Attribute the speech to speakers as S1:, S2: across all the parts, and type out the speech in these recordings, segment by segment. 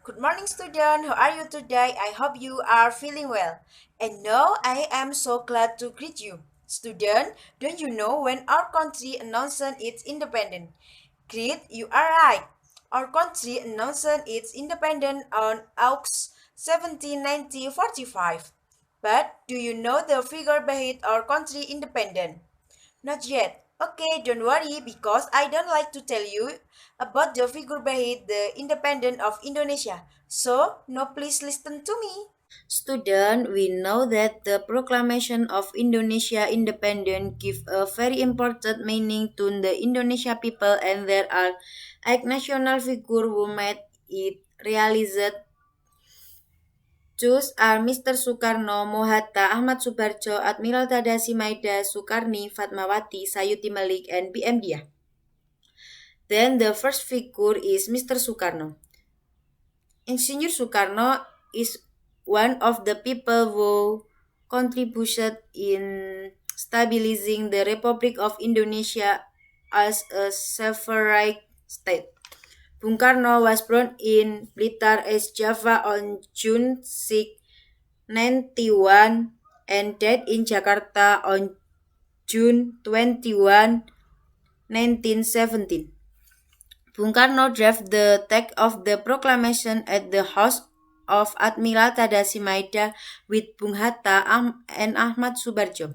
S1: Good morning, student. How are you today? I hope you are feeling well. And now I am so glad to greet you. Student, don't you know when our country announced its independence? Great, you are right. Our country announced its independence on August 17, 1945. But do you know the figure behind our country independence? Not yet. Okay, don't worry because I don't like to tell you about the figure behind the independence of Indonesia. So, no, please listen to me. Student, we know that the proclamation of Indonesia independence give a very important meaning to the Indonesia people and there are eight national figure who made it realized. Choose are Mr. Soekarno, Mohatta, Ahmad Subarjo, Admiral Tadasi Maida, Soekarni, Fatmawati, Sayuti Malik, and B.M. Dia. Then the first figure is Mr. Soekarno. Insinyur Soekarno is one of the people who contributed in stabilizing the Republic of Indonesia as a sovereign state. Bung Karno was born in Blitar, East Java on June 6, 91 and died in Jakarta on June 21, 1917. Bung Karno drafted the text of the proclamation at the house of Admiral Tadasi Maida with Bung Hatta and Ahmad Subarjo.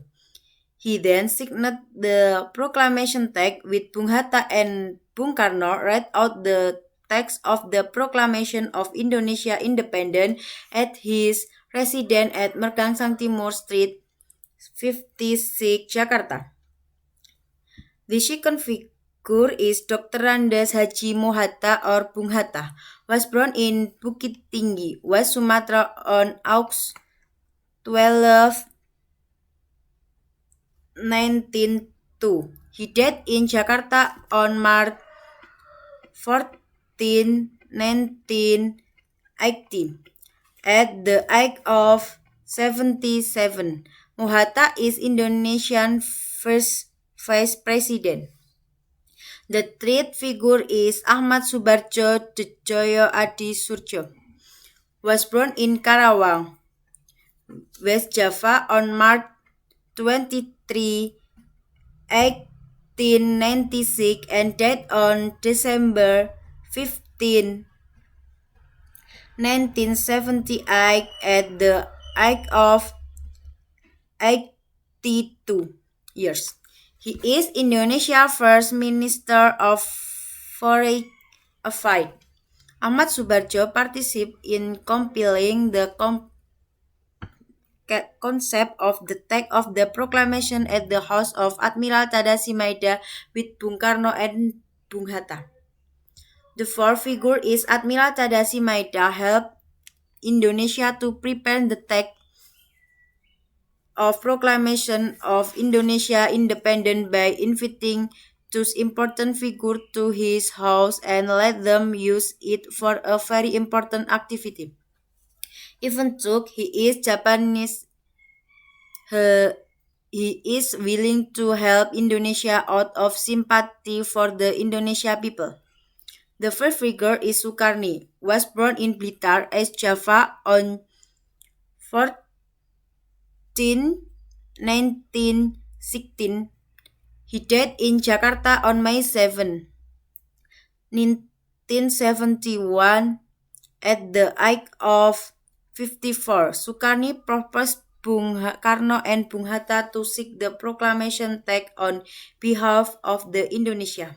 S1: He then signed the proclamation text with Bung Hatta and Bung Karno read out the text of the proclamation of Indonesia independence at his residence at Mergangsang Timur Street, 56, Jakarta. The second figure is Dr. Randas Haji Mohatta or Bung Hatta, was born in Bukit Tinggi, West Sumatra on August 12, 1902. He died in Jakarta on March 14, 1918 at the age of 77. Mohatta is Indonesian first vice president. The third figure is Ahmad Subarjo Joyo Adi Surjo. Was born in Karawang, West Java on March 23, 1896 and died on December 15, 1978 at the age of 82 years. He is Indonesia's first Minister of Foreign Affairs. Ahmad Subarjo participated in compiling the concept of the text of the proclamation at the house of Admiral Tadasi Maida with Bung Karno and Bung Hatta. The fourth figure is Admiral Tadasi Maida helped Indonesia to prepare the text of proclamation of Indonesia independence by inviting those important figures to his house and let them use it for a very important activity. Even though he is Japanese, he, he is willing to help Indonesia out of sympathy for the Indonesia people. The first figure is Sukarni, was born in Blitar, East Java on 14, 1916. He died in Jakarta on May 7, 1971 at the age of 54. Sukarni proposed Bung Karno and Bung Hatta to seek the proclamation text on behalf of the Indonesia.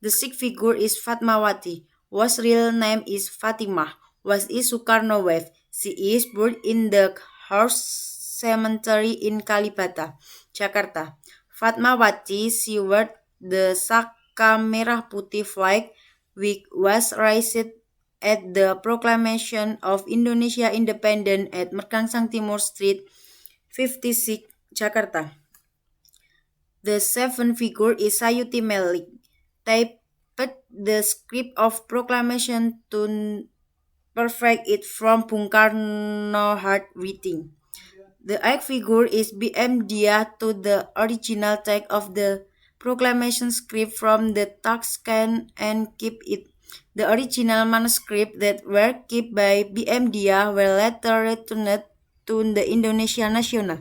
S1: The sixth figure is Fatmawati, whose real name is Fatimah, was Sukarno wife. She is buried in the Horse Cemetery in Kalibata, Jakarta. Fatmawati, she wore the Saka Merah Putih flag which was raised at the proclamation of Indonesia independence at Mergangsang Timur Street, 56, Jakarta. The seventh figure is Sayuti Malik. Typed the script of proclamation to perfect it from Bung Karno handwriting. The eighth figure is B.M. Dia to the original text of the proclamation script from the text can and keep it The original manuscripts that were kept by BM Dia were later returned to the Indonesia National.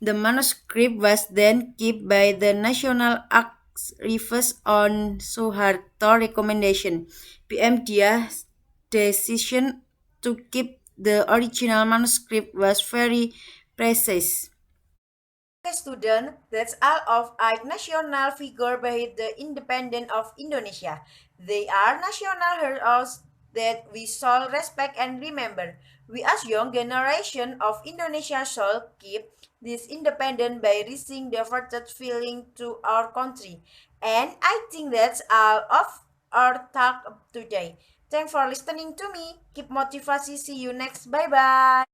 S1: The manuscript was then kept by the National Archives on Suharto recommendation. BM Dia's decision to keep the original manuscript was very precise. Okay, student, that's all of 8 national figure by the independence of Indonesia. They are national heroes that we shall respect and remember. We as young generation of Indonesia shall keep this independence by raising the devoted feeling to our country. And I think that's all of our talk today. Thanks for listening to me. Keep motivasi. See you next. Bye bye.